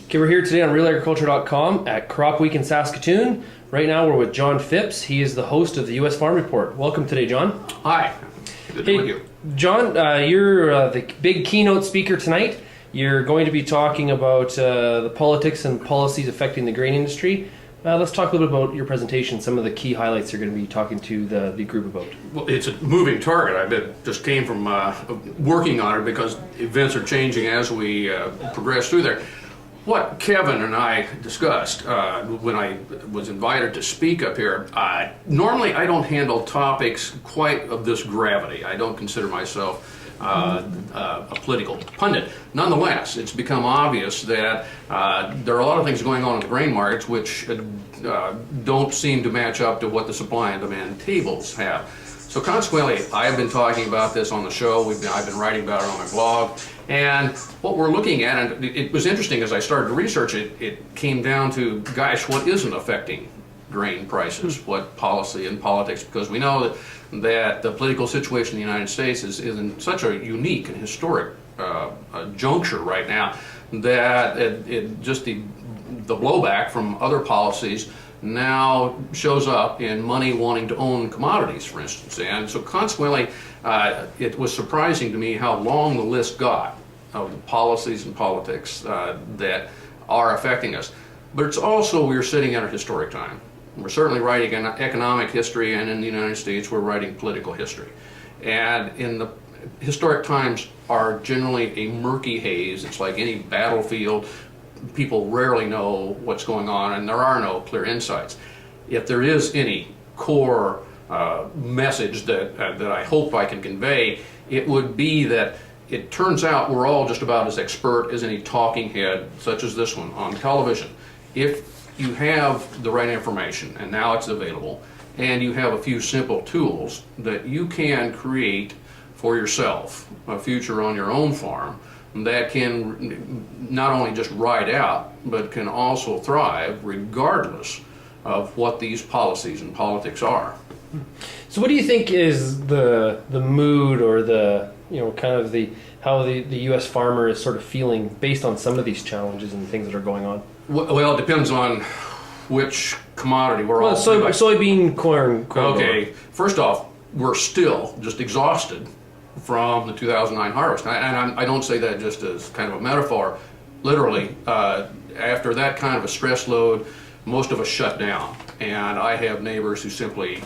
Okay, we're here today on RealAgriculture.com at CropWeek in Saskatoon. Right now we're with John Phipps. He is the host of the U.S. Farm Report. Welcome today, John. Hi. Good to be with you. John, you're the big keynote speaker tonight. You're going to be talking about the politics and policies affecting the grain industry. Let's talk a little bit about your presentation, some of the key highlights you're going to be talking to the group about. Well, it's a moving target. Just came from working on it because events are changing as we progress through there. What Kevin and I discussed when I was invited to speak up here, normally I don't handle topics quite of this gravity. I don't consider myself a political pundit. Nonetheless, it's become obvious that there are a lot of things going on in the grain markets which don't seem to match up to what the supply and demand tables have. So consequently, I've been talking about this on the show. I've been writing about it on my blog. And what we're looking at, and it was interesting as I started to research it, it came down to, gosh, what isn't affecting grain prices? What policy and politics? Because we know that the political situation in the United States is in such a unique and historic juncture right now that just the blowback from other policies now shows up in money wanting to own commodities, for instance. And so consequently, it was surprising to me how long the list got of the policies and politics that are affecting us. But it's also, we're sitting at a historic time. We're certainly writing an economic history, and in the United States we're writing political history. And in the historic times are generally a murky haze. It's like any battlefield. People rarely know what's going on, and there are no clear insights. If there is any core message that I hope I can convey, it would be that it turns out we're all just about as expert as any talking head, such as this one, on television. If you have the right information, and now it's available, and you have a few simple tools that you can create for yourself, a future on your own farm, that can not only just ride out, but can also thrive regardless of what these policies and politics are. So what do you think is the mood or the, kind of how the U.S. farmer is sort of feeling based on some of these challenges and things that are going on? Well, it depends on which commodity we're all... soybean, corn. Okay, first off, we're still just exhausted from the 2009 harvest. And I don't say that just as kind of a metaphor. Literally, after that kind of a stress load, most of us shut down. And I have neighbors who simply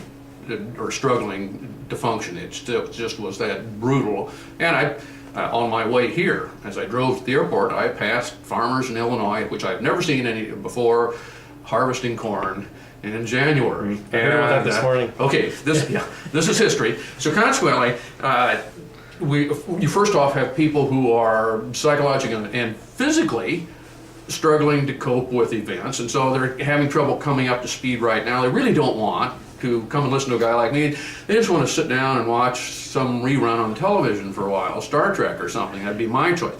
are struggling to function. It still just was that brutal. And on my way here, as I drove to the airport, I passed farmers in Illinois, which I've never seen any before, harvesting corn in January. I heard about that this morning. Okay, this is history. So consequently, you first off have people who are psychologically and physically struggling to cope with events, and so they're having trouble coming up to speed right now. They really don't want to come and listen to a guy like me. They just want to sit down and watch some rerun on television for a while, Star Trek or something. That'd be my choice.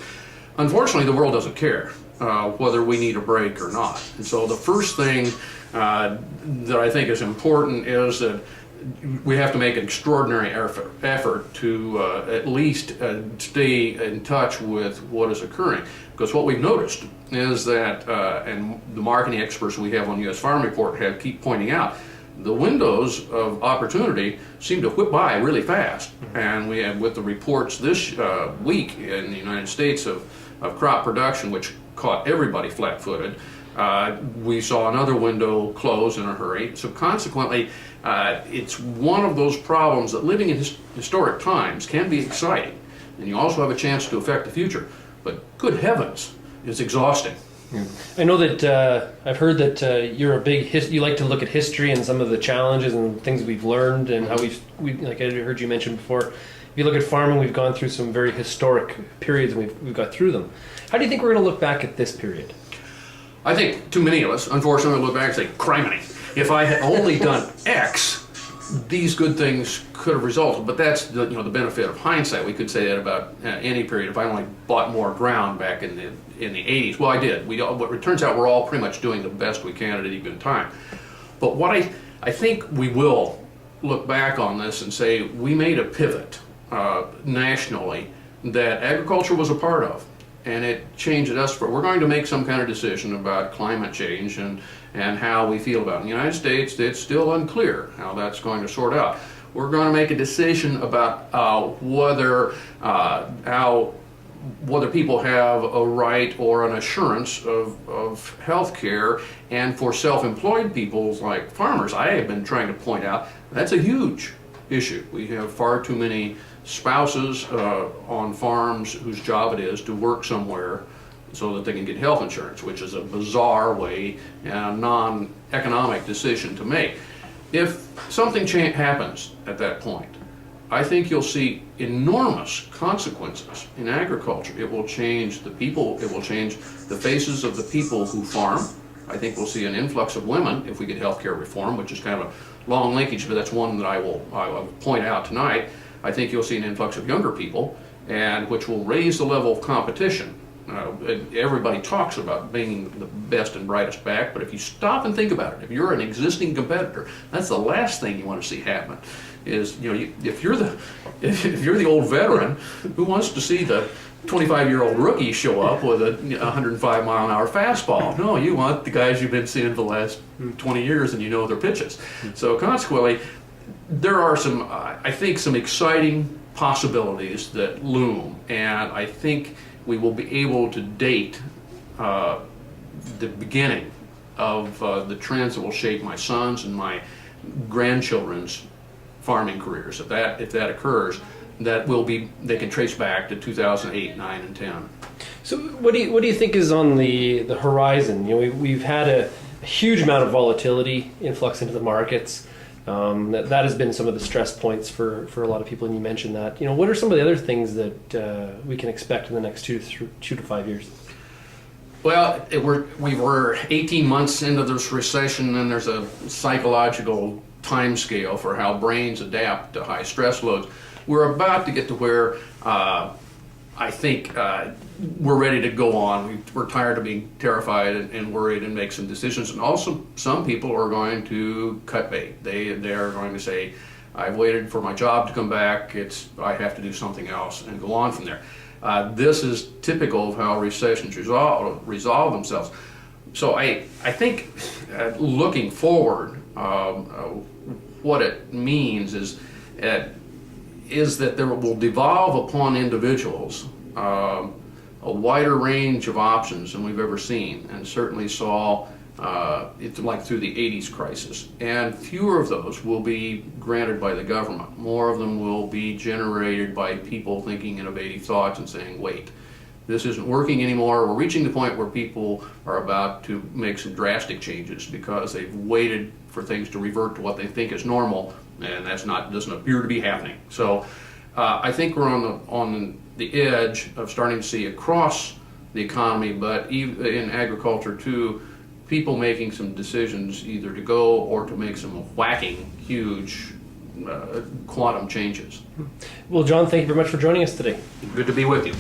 Unfortunately, the world doesn't care whether we need a break or not. And so the first thing that I think is important is that we have to make an extraordinary effort to at least stay in touch with what is occurring. Because what we've noticed is that, and the marketing experts we have on U.S. Farm Report keep pointing out, the windows of opportunity seem to whip by really fast. And we have, with the reports this week in the United States of crop production, which caught everybody flat-footed, we saw another window close in a hurry. So consequently, it's one of those problems that living in historic times can be exciting, and you also have a chance to affect the future. But good heavens, it's exhausting. I know that I've heard that you're a big you like to look at history and some of the challenges and things we've learned and how we like I heard you mention before. If you look at farming, we've gone through some very historic periods and we've got through them. How do you think we're going to look back at this period? I think too many of us, unfortunately, look back and say, criminy, if I had only done X, these good things could have resulted. But that's the benefit of hindsight. We could say that about any period. If I only bought more ground back in the 80s, well, I did. It turns out we're all pretty much doing the best we can at any given time. But what I think we will look back on this and say we made a pivot nationally that agriculture was a part of. and it changes us. We're going to make some kind of decision about climate change and how we feel about it. In the United States, it's still unclear how that's going to sort out. We're going to make a decision about whether people have a right or an assurance of health care. And for self-employed people like farmers, I have been trying to point out that's a huge issue. We have far too many spouses on farms whose job it is to work somewhere so that they can get health insurance, which is a bizarre way and a non-economic decision to make. If something happens at that point, I think you'll see enormous consequences in agriculture. It will change the people, it will change the faces of the people who farm. I think we'll see an influx of women if we get health care reform, which is kind of a long linkage, but that's one that I will point out tonight. I think you'll see an influx of younger people, and which will raise the level of competition. Everybody talks about bringing the best and brightest back, but if you stop and think about it, if you're an existing competitor, that's the last thing you want to see happen. Is, you know, if you're the old veteran who wants to see the 25-year-old rookie show up with a 105-mile-an-hour fastball. No, you want the guys you've been seeing for the last 20 years and you know their pitches. So consequently, there are some, I think, some exciting possibilities that loom, and I think we will be able to date the beginning of the trends that will shape my sons and my grandchildren's farming careers. If that occurs, they can trace back to 2008, 9, and 10. So what do you think is on the horizon? You know, we've had a huge amount of volatility influx into the markets. That has been some of the stress points for a lot of people, and you mentioned that. You know, what are some of the other things that we can expect in the next 2 to 5 years? Well, we were 18 months into this recession, and there's a psychological time scale for how brains adapt to high stress loads. We're about to get to where I think we're ready to go on. We're tired of being terrified and worried and make some decisions. And also, some people are going to cut bait. They're going to say, I've waited for my job to come back. I have to do something else, and go on from there. This is typical of how recessions resolve themselves. So I think looking forward, what it means is that there will devolve upon individuals a wider range of options than we've ever seen, and certainly saw it like through the 80s crisis. And fewer of those will be granted by the government. More of them will be generated by people thinking innovative thoughts and saying, wait, this isn't working anymore. We're reaching the point where people are about to make some drastic changes because they've waited for things to revert to what they think is normal, and doesn't appear to be happening. So I think we're on the edge of starting to see across the economy, but even in agriculture too, people making some decisions either to go or to make some whacking, huge quantum changes. Well, John, thank you very much for joining us today. Good to be with you.